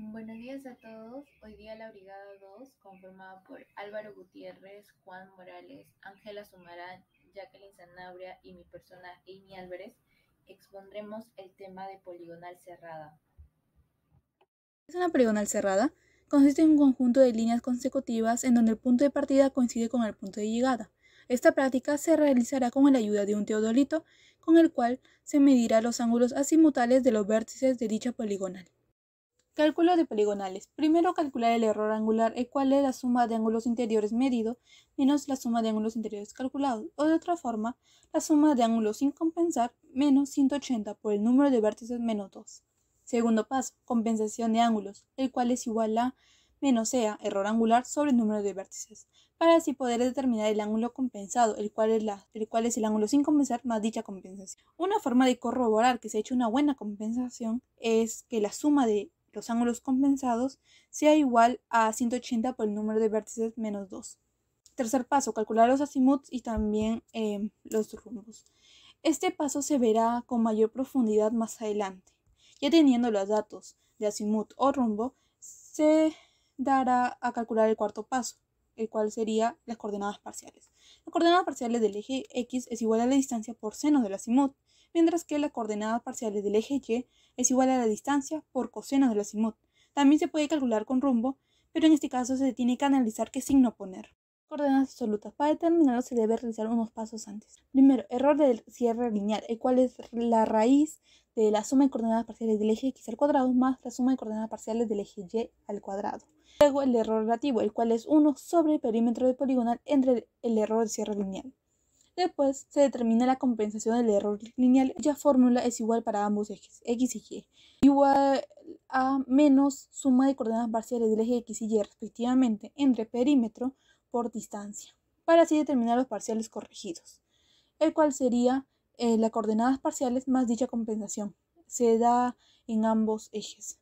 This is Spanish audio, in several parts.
Buenos días a todos. Hoy día la Brigada 2, conformada por Álvaro Gutiérrez, Juan Morales, Ángela Sumarán, Jacqueline Sanabria y mi persona Amy Álvarez, expondremos el tema de poligonal cerrada. Es una poligonal cerrada. Consiste en un conjunto de líneas consecutivas en donde el punto de partida coincide con el punto de llegada. Esta práctica se realizará con la ayuda de un teodolito, con el cual se medirá los ángulos azimutales de los vértices de dicha poligonal. Cálculo de poligonales. Primero calcular el error angular, el cual es la suma de ángulos interiores medido menos la suma de ángulos interiores calculados, o de otra forma, la suma de ángulos sin compensar menos 180 por el número de vértices menos 2. Segundo paso, compensación de ángulos, el cual es igual a menos sea error angular sobre el número de vértices, para así poder determinar el ángulo compensado, el cual es el ángulo sin compensar más dicha compensación. Una forma de corroborar que se ha hecho una buena compensación es que la suma de los ángulos compensados sea igual a 180 por el número de vértices menos 2. Tercer paso, calcular los azimuts y también los rumbos. Este paso se verá con mayor profundidad más adelante. Ya teniendo los datos de azimut o rumbo, se dará a calcular el cuarto paso, el cual sería las coordenadas parciales. Las coordenadas parciales del eje X es igual a la distancia por seno del azimut, mientras que las coordenadas parciales del eje Y es igual a la distancia por coseno del azimut. También se puede calcular con rumbo, pero en este caso se tiene que analizar qué signo poner. Coordenadas absolutas. Para determinarlo se debe realizar unos pasos antes. Primero, error del cierre lineal, el cual es la raíz de la suma de coordenadas parciales del eje X al cuadrado más la suma de coordenadas parciales del eje Y al cuadrado. Luego el error relativo, el cual es 1 sobre el perímetro de poligonal entre el error del cierre lineal. Después se determina la compensación del error lineal. Dicha fórmula es igual para ambos ejes, X y Y, igual a menos suma de coordenadas parciales del eje X y Y respectivamente entre perímetro por distancia, para así determinar los parciales corregidos, el cual sería las coordenadas parciales más dicha compensación. Se da en ambos ejes,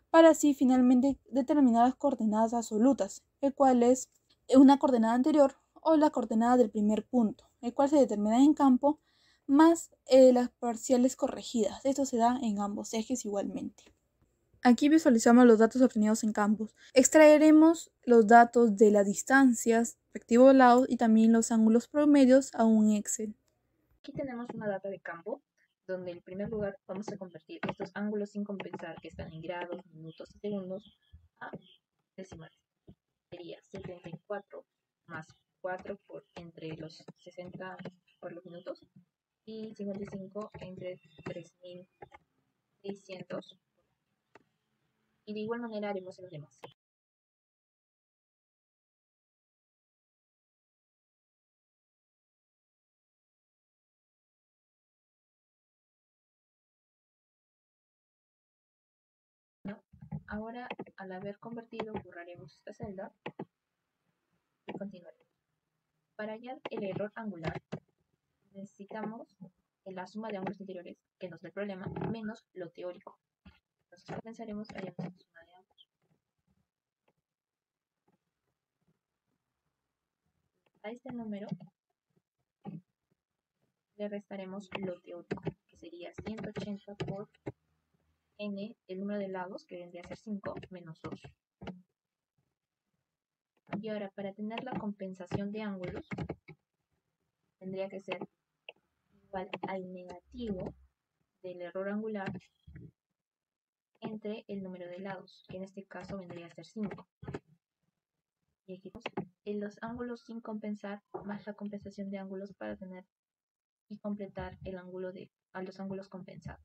para así finalmente determinar las coordenadas absolutas, el cual es una coordenada anterior o la coordenada del primer punto, el cual se determina en campo, más las parciales corregidas. Esto se da en ambos ejes igualmente. Aquí visualizamos los datos obtenidos en campos. Extraeremos los datos de las distancias, respectivos lados y también los ángulos promedios a un Excel. Aquí tenemos una data de campo, donde en primer lugar vamos a convertir estos ángulos sin compensar, que están en grados, minutos y segundos, a decimales. Sería 74 más 4 entre los 60 por los minutos y 55 entre 3600, y de igual manera haremos los demás. ¿No? Ahora, al haber convertido, borraremos esta celda y continuaremos. Para hallar el error angular, necesitamos la suma de ángulos interiores que nos da el problema menos lo teórico. Entonces comenzaremos hallando la suma de ángulos. A este número le restaremos lo teórico, que sería 180 por n, el número de lados, que vendría a ser 5, menos 2. Y ahora, para tener la compensación de ángulos, tendría que ser igual al negativo del error angular entre el número de lados, que en este caso vendría a ser 5. Y aquí en los ángulos sin compensar más la compensación de ángulos para tener y completar el ángulo a los ángulos compensados.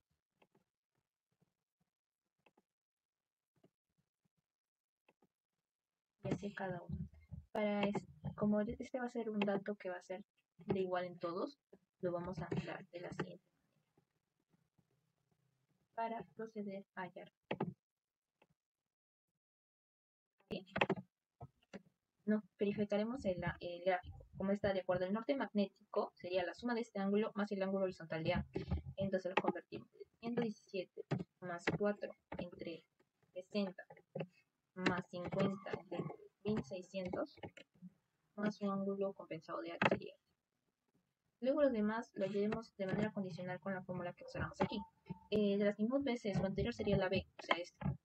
Y así cada uno. Como este va a ser un dato que va a ser de igual en todos, lo vamos a anclar de la siguiente manera para proceder a hallar. Bien. Nos verificaremos el gráfico. Como está de acuerdo al norte magnético, sería la suma de este ángulo más el ángulo horizontal de A. Entonces lo convertimos. 117 más 4 entre 60 más 50 entre 1600 más un ángulo compensado de A, que sería. Luego los demás lo hallaremos de manera condicional con la fórmula que observamos aquí. De las mismas veces, lo anterior sería la B, o sea esta.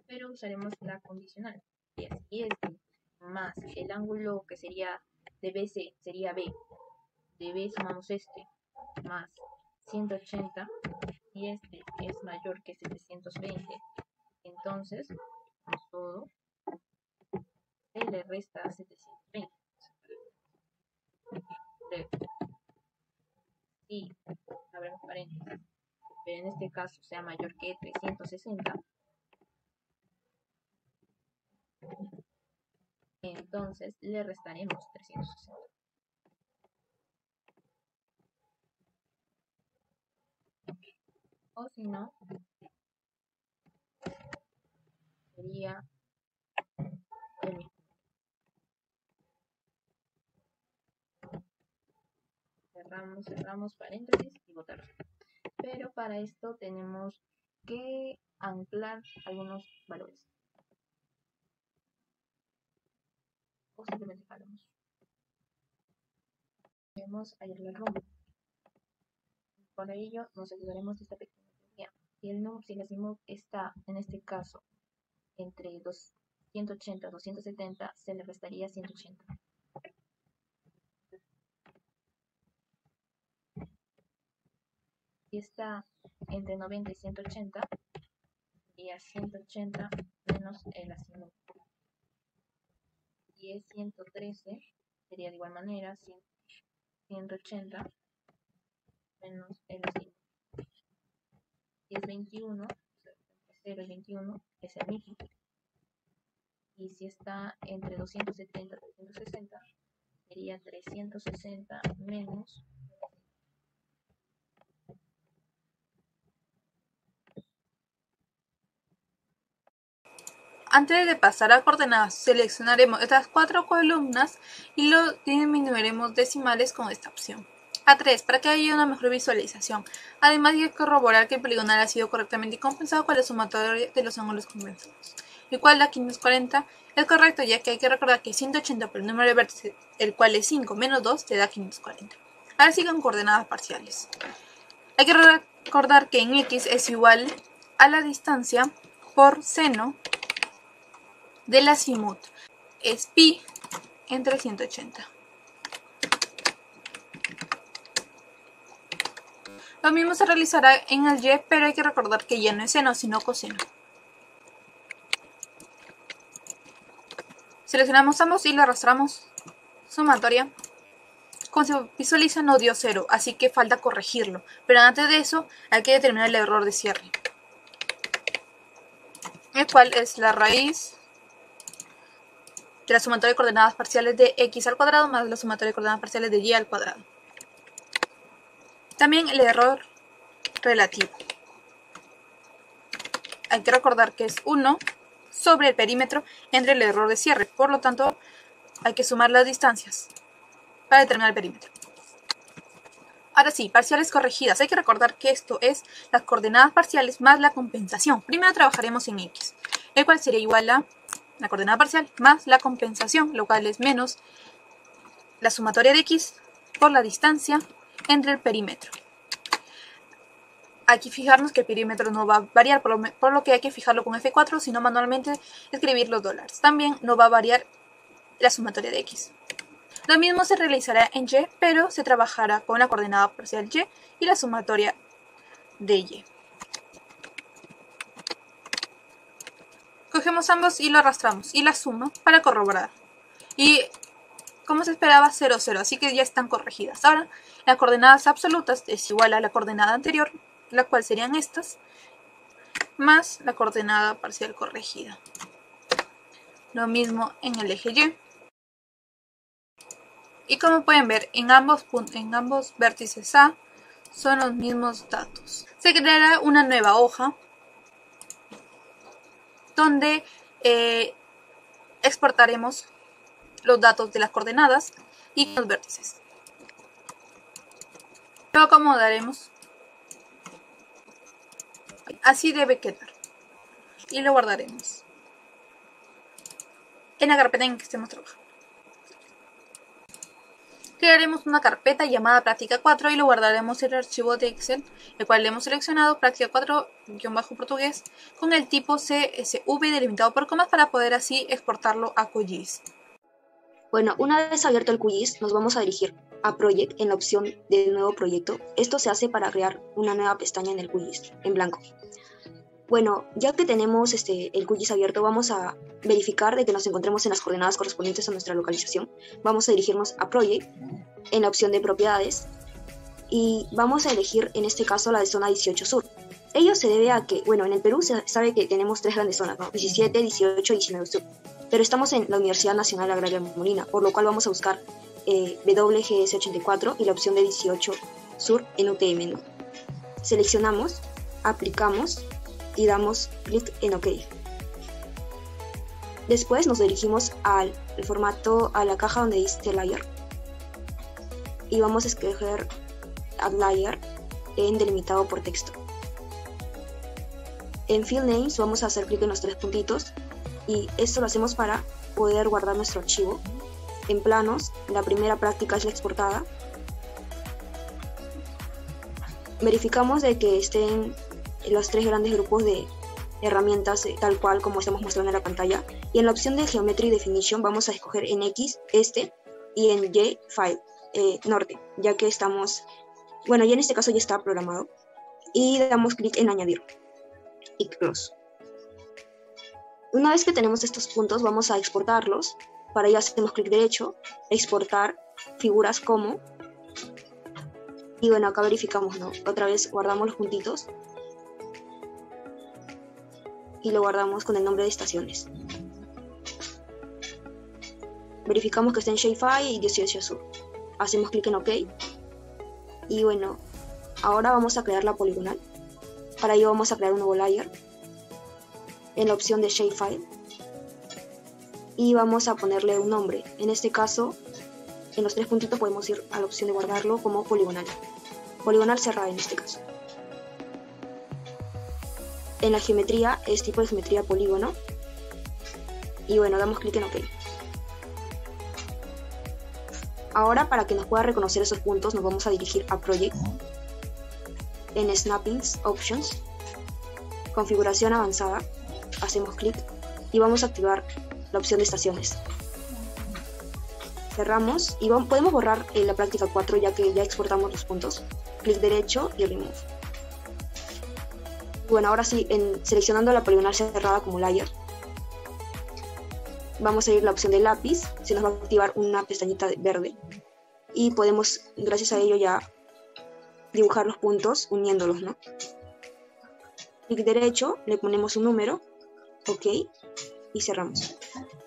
Pero pero usaremos la condicional. Y este más el ángulo que sería de BC sería B. De B sumamos este más 180 y este es mayor que 720. Entonces, todo se le resta a 720. Si abrimos paréntesis, pero en este caso sea mayor que 360, entonces le restaremos 360. O si no, sería el mismo. Cerramos paréntesis y votar. Pero para esto tenemos que anclar algunos valores. O simplemente jalamos. Debemos hallar la rumbo. Para ello nos ayudaremos de esta pequeña teoría. Si el azimut está en este caso entre 180 y 270, se le restaría 180. Si está entre 90 y 180, sería 180 menos el azimut. Si es 113, sería de igual manera 180 menos el azimut. Si es 21, 0 y 21 es el mismo. Y si está entre 270 y 360, sería 360 menos. Antes de pasar a coordenadas, seleccionaremos estas 4 columnas y lo disminuiremos decimales con esta opción. A3, para que haya una mejor visualización. Además, hay que corroborar que el poligonal ha sido correctamente compensado con la sumatoria de los ángulos compensados. Igual a 540 es correcto, ya que hay que recordar que 180 por el número de vértices, el cual es 5 menos 2, te da 540. Ahora sigan coordenadas parciales. Hay que recordar que en X es igual a la distancia por seno del azimut, es pi entre 180. Lo mismo se realizará en el y, pero hay que recordar que ya no es seno, sino coseno. Seleccionamos ambos y lo arrastramos. Sumatoria. Como se visualiza, no dio 0, así que falta corregirlo. Pero antes de eso, hay que determinar el error de cierre, el cual es la raíz de la sumatoria de coordenadas parciales de x al cuadrado más la sumatoria de coordenadas parciales de y al cuadrado. También el error relativo. Hay que recordar que es 1 sobre el perímetro entre el error de cierre. Por lo tanto, hay que sumar las distancias para determinar el perímetro. Ahora sí, parciales corregidas. Hay que recordar que esto es las coordenadas parciales más la compensación. Primero trabajaremos en x, el cual sería igual a la coordenada parcial más la compensación, lo cual es menos la sumatoria de x por la distancia entre el perímetro. Hay que fijarnos que el perímetro no va a variar, por lo que hay que fijarlo con F4, sino manualmente escribir los dólares. También no va a variar la sumatoria de x. Lo mismo se realizará en y, pero se trabajará con la coordenada parcial y la sumatoria de y. Cogemos ambos y lo arrastramos y la suma para corroborar. Y como se esperaba, 0, 0, así que ya están corregidas. Ahora, las coordenadas absolutas es igual a la coordenada anterior, la cual serían estas, más la coordenada parcial corregida. Lo mismo en el eje y. Y como pueden ver, en ambos vértices A son los mismos datos. Se creará una nueva hoja donde exportaremos los datos de las coordenadas y los vértices. Lo acomodaremos. Así debe quedar. Y lo guardaremos en la carpeta en que estemos trabajando. Crearemos una carpeta llamada práctica 4 y lo guardaremos en el archivo de Excel, el cual le hemos seleccionado práctica 4-portugués con el tipo CSV delimitado por comas para poder así exportarlo a QGIS. Bueno, una vez abierto el QGIS, nos vamos a dirigir a Project en la opción de nuevo proyecto. Esto se hace para crear una nueva pestaña en el QGIS, en blanco. Bueno, ya que tenemos el QGIS abierto, vamos a verificar de que nos encontremos en las coordenadas correspondientes a nuestra localización. Vamos a dirigirnos a Project en la opción de propiedades y vamos a elegir en este caso la de zona 18 sur. Ello se debe a que, bueno, en el Perú se sabe que tenemos tres grandes zonas, ¿no? 17, 18 y 19 sur. Pero estamos en la Universidad Nacional Agraria Molina, por lo cual vamos a buscar WGS 84 y la opción de 18 sur en UTM, ¿no? Seleccionamos, aplicamos y damos clic en OK. Después nos dirigimos al formato, a la caja donde dice Layer y vamos a escoger Add Layer en delimitado por texto. En Field Names vamos a hacer clic en los tres puntitos y esto lo hacemos para poder guardar nuestro archivo. En planos, la primera práctica es la exportada. Verificamos de que estén los tres grandes grupos de herramientas tal cual como estamos mostrando en la pantalla, y en la opción de Geometry Definition vamos a escoger en X y en Y File norte, ya que estamos, bueno, ya en este caso ya está programado, y damos clic en añadir y close. Una vez que tenemos estos puntos vamos a exportarlos. Para ello hacemos clic derecho, exportar figuras como, y bueno, acá verificamos, ¿no? Otra vez guardamos los puntitos y lo guardamos con el nombre de estaciones. Verificamos que está en Shapefile y 18 sur. Hacemos clic en OK. Y bueno, ahora vamos a crear la poligonal. Para ello vamos a crear un nuevo layer en la opción de Shapefile y vamos a ponerle un nombre. En este caso, en los tres puntitos podemos ir a la opción de guardarlo como poligonal. Poligonal cerrada en este caso. En la geometría es tipo de geometría polígono. Y bueno, damos clic en OK. Ahora, para que nos pueda reconocer esos puntos, nos vamos a dirigir a Project. En Snappings Options, configuración avanzada, hacemos clic y vamos a activar la opción de estaciones. Cerramos y podemos borrar la práctica 4 ya que ya exportamos los puntos. Clic derecho y remove. Bueno, ahora sí, seleccionando la poligonal cerrada como layer, vamos a ir a la opción de lápiz, se nos va a activar una pestañita verde y podemos, gracias a ello, ya dibujar los puntos uniéndolos, ¿no? Clic derecho, le ponemos un número, OK, y cerramos.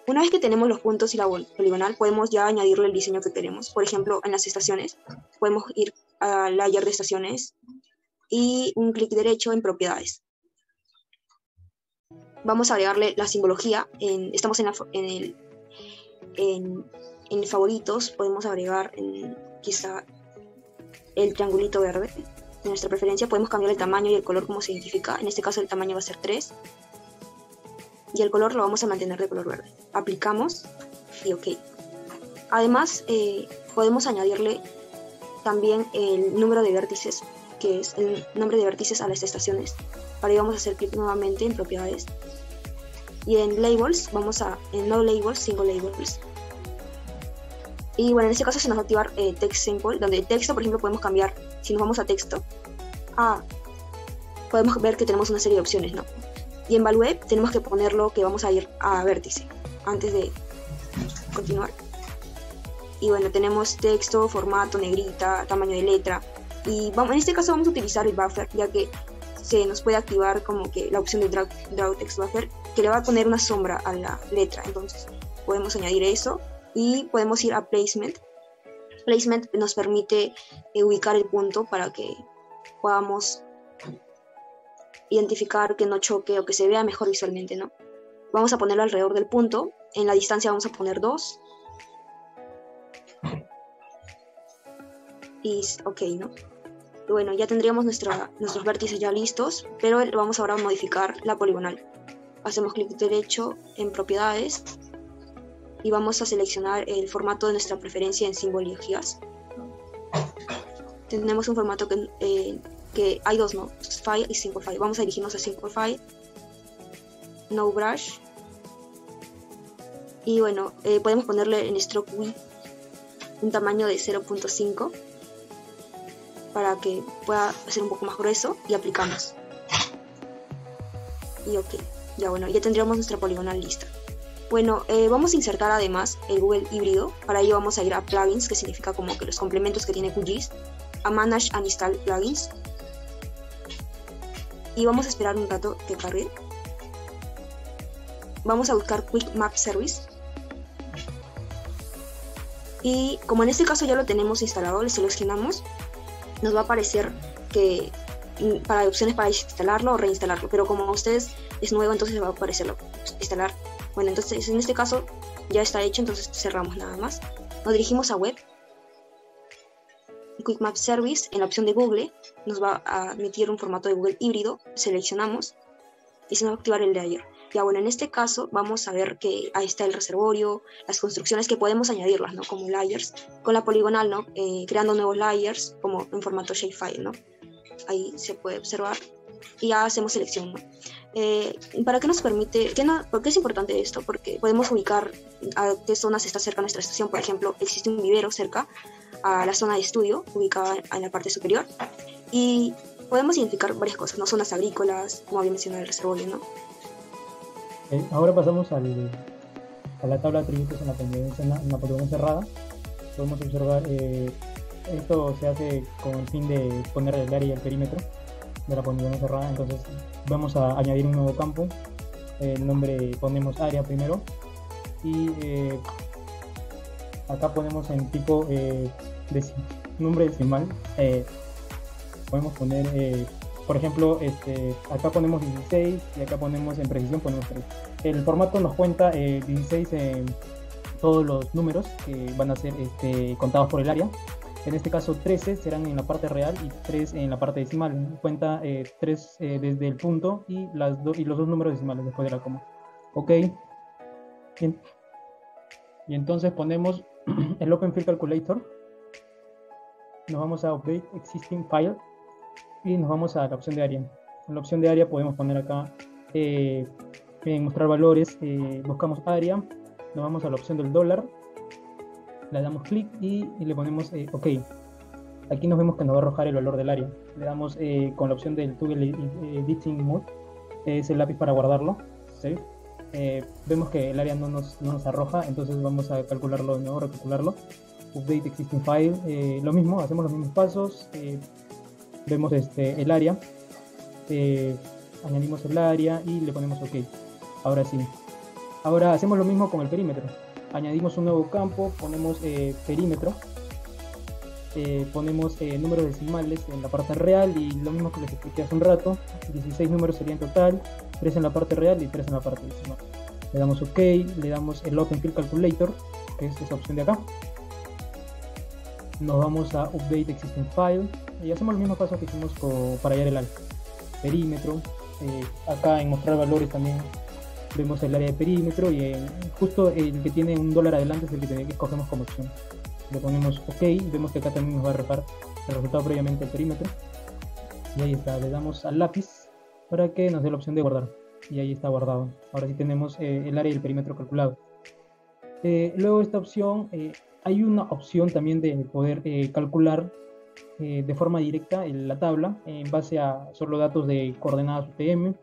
Una vez que tenemos los puntos y la poligonal, podemos ya añadirle el diseño que queremos. Por ejemplo, en las estaciones, podemos ir al layer de estaciones y un clic derecho en propiedades. Vamos a agregarle la simbología. Estamos en favoritos, podemos agregar quizá el triangulito verde. De nuestra preferencia podemos cambiar el tamaño y el color como se identifica. En este caso el tamaño va a ser 3 y el color lo vamos a mantener de color verde. Aplicamos y OK. Además podemos añadirle también el número de vértices, que es el nombre de vértices a las estaciones. Para ello vamos a hacer clic nuevamente en propiedades y en labels en no labels, single labels. Y bueno, en este caso se nos va a activar text sample, donde el texto, por ejemplo, podemos cambiar. Si nos vamos a texto, podemos ver que tenemos una serie de opciones, ¿no? Y en value tenemos que ponerlo que vamos a ir a vértice antes de continuar. Y bueno, tenemos texto, formato, negrita, tamaño de letra. Y en este caso vamos a utilizar el buffer, ya que se nos puede activar como que la opción de draw text buffer, que le va a poner una sombra a la letra. Entonces podemos añadir eso y podemos ir a placement. Placement nos permite ubicar el punto para que podamos identificar que no choque o que se vea mejor visualmente, ¿no? Vamos a ponerlo alrededor del punto. En la distancia vamos a poner 2. Y OK, ¿no? Y bueno, ya tendríamos nuestros vértices ya listos, pero vamos ahora a modificar la poligonal. Hacemos clic derecho en propiedades y vamos a seleccionar el formato de nuestra preferencia en simbologías. Tenemos un formato que hay dos, ¿no? File y Simplify. Vamos a dirigirnos a Simplify, No Brush, y bueno, podemos ponerle en Stroke Width un tamaño de 0.5 para que pueda ser un poco más grueso, y aplicamos. Y ok, ya bueno, ya tendríamos nuestra poligonal lista. Bueno, vamos a insertar además el Google híbrido. Para ello vamos a ir a Plugins, que significa como que los complementos que tiene QGIS, a Manage and Install Plugins, y vamos a esperar un rato que cargue. Vamos a buscar Quick Map Service, y como en este caso ya lo tenemos instalado, le seleccionamos, nos va a aparecer que para opciones para instalarlo o reinstalarlo, pero como a ustedes es nuevo, entonces va a aparecer instalar. Bueno, entonces en este caso ya está hecho, entonces cerramos nada más. Nos dirigimos a Web, Quick Map Service, en la opción de Google nos va a emitir un formato de Google híbrido, seleccionamos y se nos va a activar el layer. Ya bueno, en este caso vamos a ver que ahí está el reservorio, las construcciones que podemos añadirlas, ¿no? Como layers, con la poligonal, ¿no? Creando nuevos layers como en formato shapefile, ¿no? Ahí se puede observar y ya hacemos selección, ¿no? ¿Para qué nos permite? ¿Por qué es importante esto? Porque podemos ubicar a qué zonas está cerca nuestra estación. Por ejemplo, existe un vivero cerca a la zona de estudio, ubicada en la parte superior, y podemos identificar varias cosas, ¿no? Zonas agrícolas, como había mencionado el reservorio, ¿no? Ahora pasamos a la tabla de atributos en la pendencia, en la poligonal cerrada. Podemos observar, esto se hace con el fin de poner el área y el perímetro de la poligonal cerrada. Entonces vamos a añadir un nuevo campo. El nombre ponemos área primero, y acá ponemos en tipo nombre decimal. Podemos poner, por ejemplo, acá ponemos 16 y acá ponemos en precisión, ponemos 3. El formato nos cuenta 16 en todos los números que van a ser contados por el área. En este caso 13 serán en la parte real y 3 en la parte decimal. Cuenta 3 desde el punto y los dos números decimales después de la coma. Ok. Bien. Y entonces ponemos el Open Field Calculator. Nos vamos a Update Existing File y nos vamos a la opción de área. En la opción de área podemos poner acá en mostrar valores, buscamos área, nos vamos a la opción del dólar, le damos clic y le ponemos OK. Aquí nos vemos que nos va a arrojar el valor del área. Le damos con la opción del Toggle Editing Mode, es el lápiz para guardarlo. Save. Vemos que el área no nos arroja, entonces vamos a calcularlo de nuevo, recalcularlo. Update Existing File, lo mismo, hacemos los mismos pasos. Vemos el área, añadimos el área y le ponemos OK. Ahora sí. Ahora hacemos lo mismo con el perímetro. Añadimos un nuevo campo, ponemos perímetro, ponemos números decimales en la parte real y lo mismo que les expliqué hace un rato. 16 números serían en total, 3 en la parte real y 3 en la parte decimal. Le damos OK, le damos el Open Field Calculator, que es esa opción de acá. Nos vamos a Update Existing File y hacemos los mismos pasos que hicimos para hallar el área. Perímetro, acá en mostrar valores también vemos el área de perímetro y justo el que tiene un dólar adelante es el que escogemos como opción. Le ponemos OK y vemos que acá también nos va a arrojar el resultado previamente del perímetro. Y ahí está, le damos al lápiz para que nos dé la opción de guardar. Y ahí está guardado. Ahora sí tenemos el área y el perímetro calculado. Luego de esta opción, hay una opción también de poder calcular de forma directa en la tabla en base a solo datos de coordenadas UTM,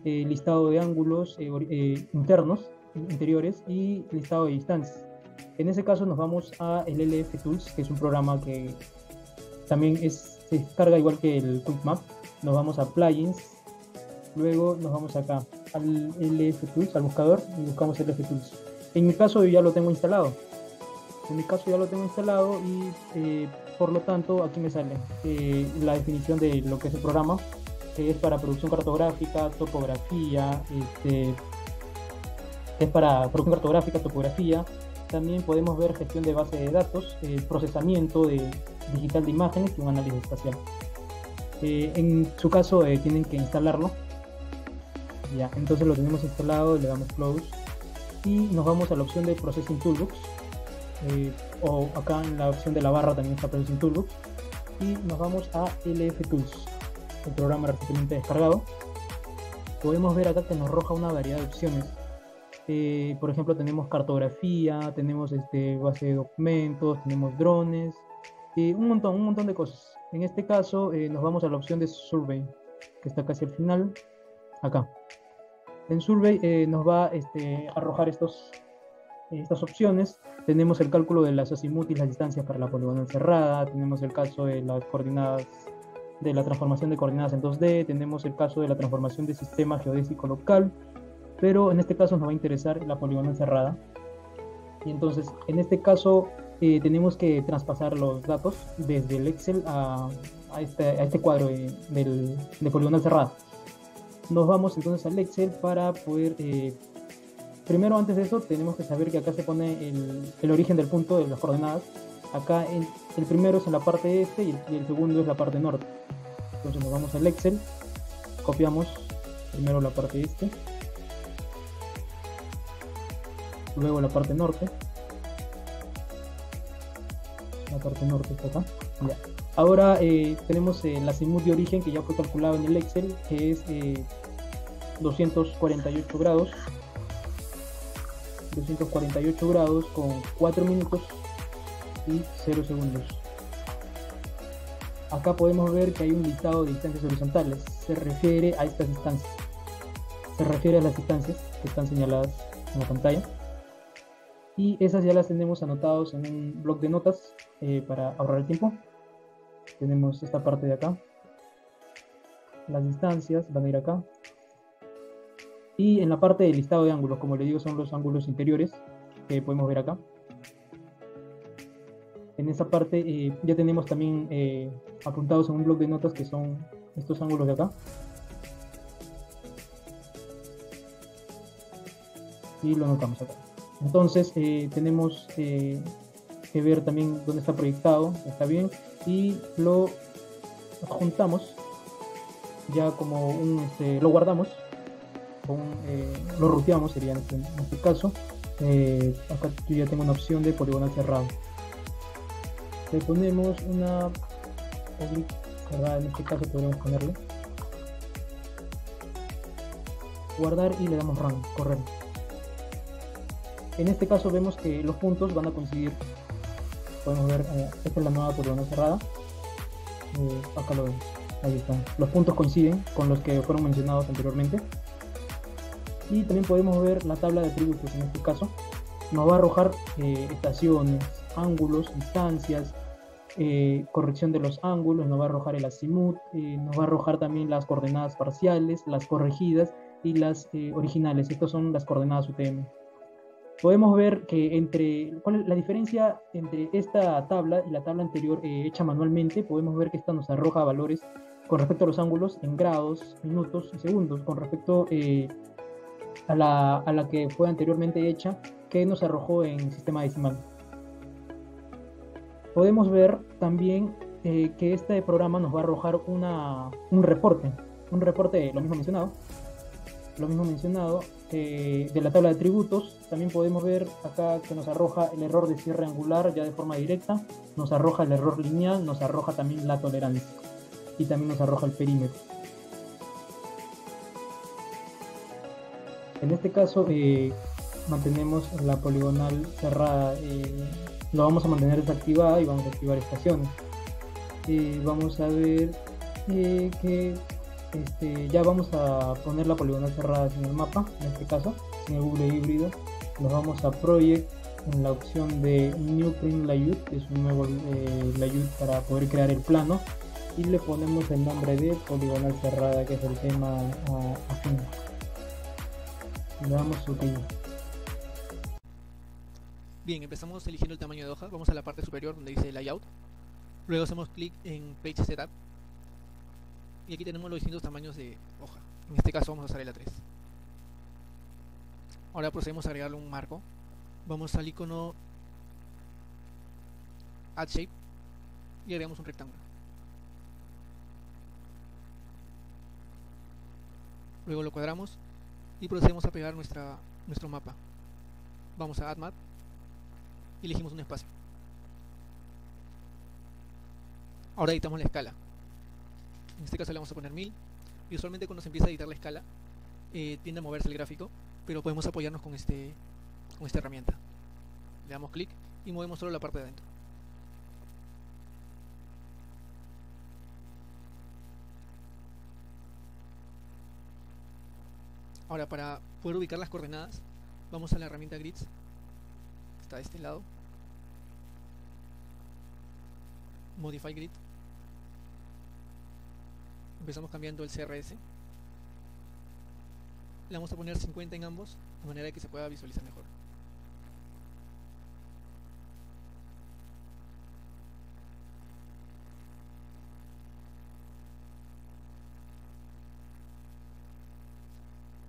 listado de ángulos internos, interiores y listado de distancias. En ese caso nos vamos a el LF Tools, que es un programa que también se descarga igual que el Quick Map. Nos vamos a Plugins, luego nos vamos acá al LF Tools, al buscador, y buscamos LF Tools. En mi caso yo ya lo tengo instalado. Y por lo tanto aquí me sale la definición de lo que es el programa, que es para producción cartográfica, topografía, También podemos ver gestión de base de datos, procesamiento digital de imágenes y un análisis espacial. En su caso tienen que instalarlo. Ya, entonces lo tenemos instalado, le damos close y nos vamos a la opción de Processing Toolbox, o acá en la opción de la barra también está Processing Toolbox, y nos vamos a LF Tools, el programa recientemente descargado. Podemos ver acá que nos arroja una variedad de opciones. Por ejemplo, tenemos cartografía, tenemos base de documentos, tenemos drones, un montón de cosas. En este caso nos vamos a la opción de Survey, que está casi al final, acá. En Survey nos va a arrojar estas opciones. Tenemos el cálculo de las azimut y las distancias para la poligonal cerrada, tenemos el caso de las coordenadas, de la transformación de coordenadas en 2D, tenemos el caso de la transformación de sistema geodésico local, pero en este caso nos va a interesar la poligonal cerrada. Y entonces, en este caso, tenemos que traspasar los datos desde el Excel a este cuadro de poligonal cerrada. Nos vamos entonces al Excel para poder... primero, antes de eso, tenemos que saber que acá se pone el origen del punto de las coordenadas. Acá el primero es en la parte este y el segundo es la parte norte. Entonces nos vamos al Excel, copiamos primero la parte este, luego la parte norte. La parte norte está acá. Ya. Ahora tenemos el azimut de origen que ya fue calculado en el Excel, que es 248 grados. 248 grados con 4 minutos y 0 segundos. Acá podemos ver que hay un listado de distancias horizontales. Se refiere a estas distancias. Se refiere a las distancias que están señaladas en la pantalla. Y esas ya las tenemos anotados en un bloc de notas para ahorrar el tiempo. Tenemos esta parte de acá. Las distancias van a ir acá. Y en la parte del listado de ángulos, como les digo, son los ángulos interiores que podemos ver acá. En esa parte ya tenemos también apuntados en un bloc de notas que son estos ángulos de acá. Y lo anotamos acá. Entonces tenemos que ver también dónde está proyectado, está bien, y lo adjuntamos ya como lo guardamos, lo ruteamos sería en este caso. Acá yo ya tengo una opción de poligonal cerrado. Le ponemos una oblique cerrada, en este caso podríamos ponerle guardar y le damos run, correr. En este caso vemos que los puntos van a coincidir. Podemos ver, esta es la nueva poligonal cerrada. Acá lo vemos, ahí están. Los puntos coinciden con los que fueron mencionados anteriormente. Y también podemos ver la tabla de atributos. En este caso nos va a arrojar estaciones, ángulos, distancias, corrección de los ángulos, nos va a arrojar el azimut, nos va a arrojar también las coordenadas parciales, las corregidas y las originales. Estas son las coordenadas UTM. Podemos ver que ¿cuál es la diferencia entre esta tabla y la tabla anterior hecha manualmente? Podemos ver que esta nos arroja valores con respecto a los ángulos en grados, minutos y segundos, con respecto a la que fue anteriormente hecha, que nos arrojó en sistema decimal. Podemos ver también que este programa nos va a arrojar un reporte de lo mismo mencionado, de la tabla de atributos. También podemos ver acá que nos arroja el error de cierre angular ya de forma directa, nos arroja el error lineal, nos arroja también la tolerancia y también nos arroja el perímetro. En este caso mantenemos la poligonal cerrada, lo vamos a mantener desactivada y vamos a activar estaciones. Vamos a ver que ya vamos a poner la poligonal cerrada en el mapa, en este caso, en el Google híbrido. Nos vamos a Project, en la opción de New Print Layout, que es un nuevo layout para poder crear el plano, y le ponemos el nombre de poligonal cerrada, que es el tema afín. Le damos OK. Bien, empezamos eligiendo el tamaño de hoja. Vamos a la parte superior donde dice Layout. Luego hacemos clic en Page Setup. Y aquí tenemos los distintos tamaños de hoja. En este caso vamos a usar el A3. Ahora procedemos a agregarle un marco. Vamos al icono Add Shape y agregamos un rectángulo. Luego lo cuadramos y procedemos a pegar nuestro mapa. Vamos a Add Map y elegimos un espacio. Ahora editamos la escala. En este caso le vamos a poner 1000. Y usualmente cuando se empieza a editar la escala tiende a moverse el gráfico, pero podemos apoyarnos con esta herramienta. Le damos clic y movemos solo la parte de adentro. Ahora, para poder ubicar las coordenadas, vamos a la herramienta Grids, que está de este lado. Modify Grid. Empezamos cambiando el CRS. Le vamos a poner 50 en ambos, de manera que se pueda visualizar mejor.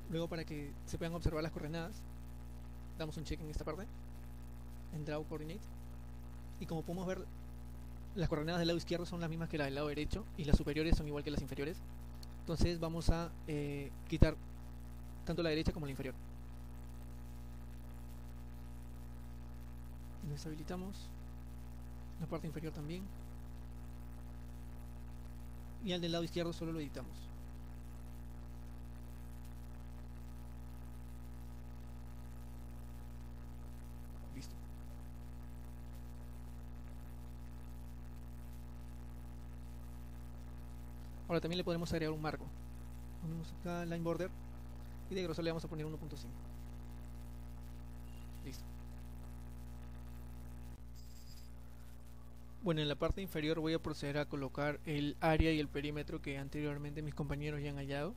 Luego, para que se puedan observar las coordenadas, damos un check en esta parte, en Draw Coordinate, y como podemos ver, las coordenadas del lado izquierdo son las mismas que las del lado derecho, y las superiores son igual que las inferiores. Entonces vamos a quitar tanto la derecha como la inferior. Deshabilitamos la parte inferior también, y al del lado izquierdo solo lo editamos. Listo. Ahora también le podemos agregar un marco. Ponemos acá line border y de grosor le vamos a poner 1.5. Listo. Bueno, en la parte inferior voy a proceder a colocar el área y el perímetro que anteriormente mis compañeros ya han hallado.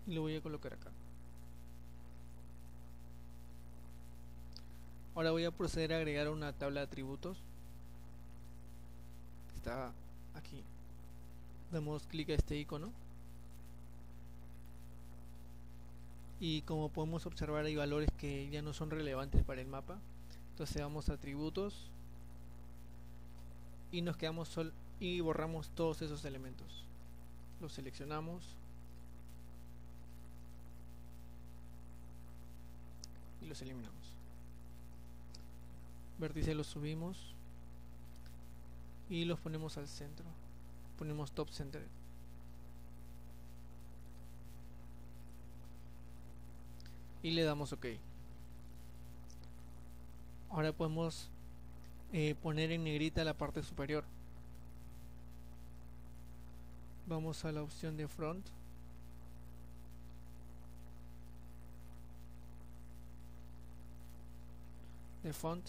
Y lo voy a colocar acá. Ahora voy a proceder a agregar una tabla de atributos. Está aquí. Damos clic a este icono. Y como podemos observar, hay valores que ya no son relevantes para el mapa. Entonces vamos a atributos y nos quedamos y borramos todos esos elementos. Los seleccionamos y los eliminamos. Vértices los subimos y los ponemos al centro. Ponemos top center. Y le damos OK. Ahora podemos poner en negrita la parte superior. Vamos a la opción de front. De font.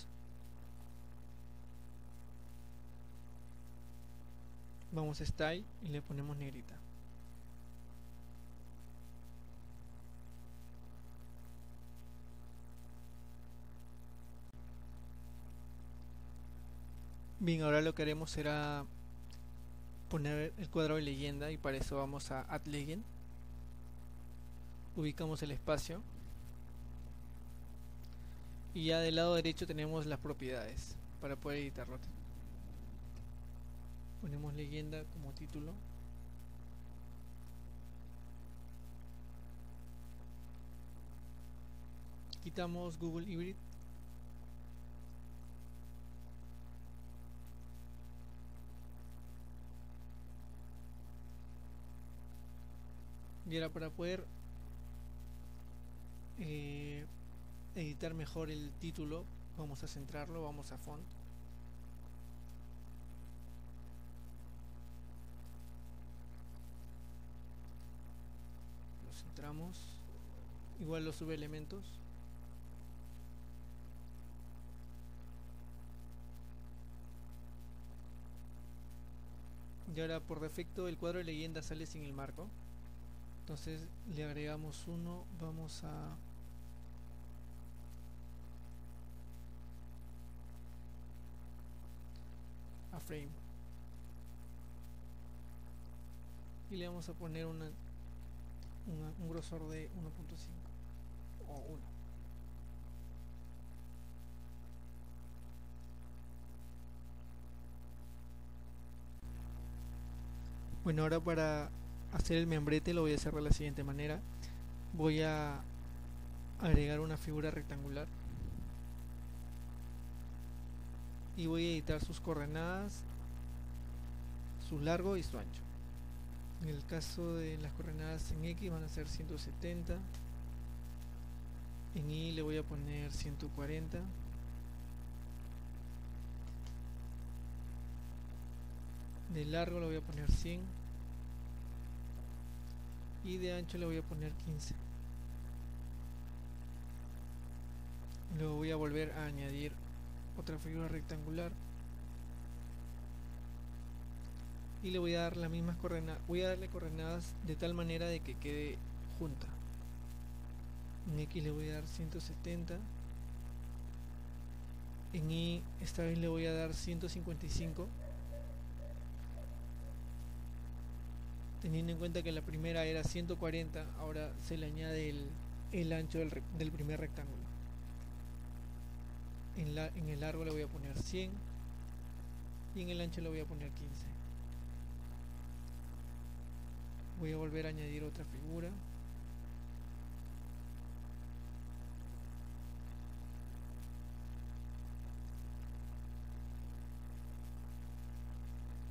Vamos a style y le ponemos negrita. Bien, ahora lo que haremos será poner el cuadro de leyenda y para eso vamos a Add Legend. Ubicamos el espacio y ya del lado derecho tenemos las propiedades para poder editarlo. Ponemos leyenda como título. Quitamos Google Hybrid. Y ahora para poder editar mejor el título, vamos a centrarlo, vamos a font. Lo centramos. Igual los subelementos. Y ahora por defecto el cuadro de leyenda sale sin el marco. Entonces le agregamos uno, vamos a frame y le vamos a poner un grosor de 1.5 o 1. Bueno, ahora para hacer el membrete lo voy a hacer de la siguiente manera. Voy a agregar una figura rectangular y voy a editar sus coordenadas, su largo y su ancho. En el caso de las coordenadas en X van a ser 170, en Y le voy a poner 140, de largo le voy a poner 100 y de ancho le voy a poner 15. Luego voy a volver a añadir otra figura rectangular y le voy a dar las mismas coordenadas, voy a darle coordenadas de tal manera de que quede junta. En X le voy a dar 170, en Y esta vez le voy a dar 155, teniendo en cuenta que la primera era 140, ahora se le añade el ancho del primer rectángulo. En el largo le voy a poner 100 y en el ancho le voy a poner 15. Voy a volver a añadir otra figura.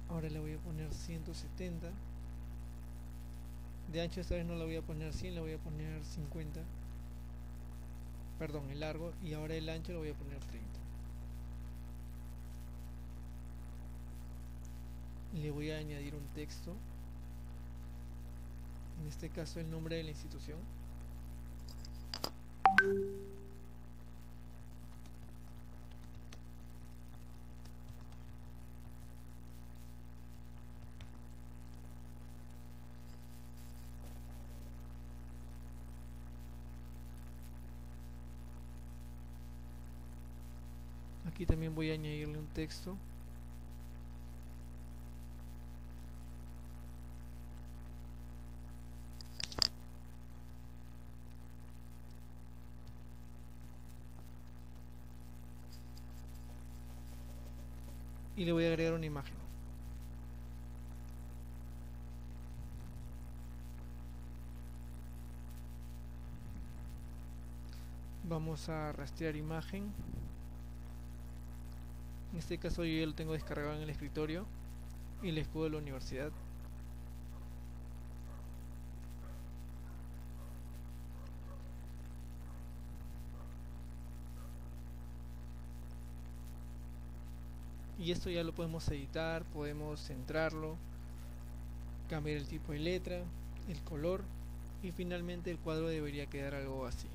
Ahora le voy a poner 170. De ancho esta vez no le voy a poner 100, le voy a poner 50. Perdón, el largo, y ahora el ancho le voy a poner 30. Le voy a añadir un texto, en este caso el nombre de la institución. Aquí también voy a añadirle un texto. Y le voy a agregar una imagen. Vamos a rastrear imagen. En este caso yo ya lo tengo descargado en el escritorio y el escudo de la universidad. Y esto ya lo podemos editar, podemos centrarlo, cambiar el tipo de letra, el color y finalmente el cuadro debería quedar algo así.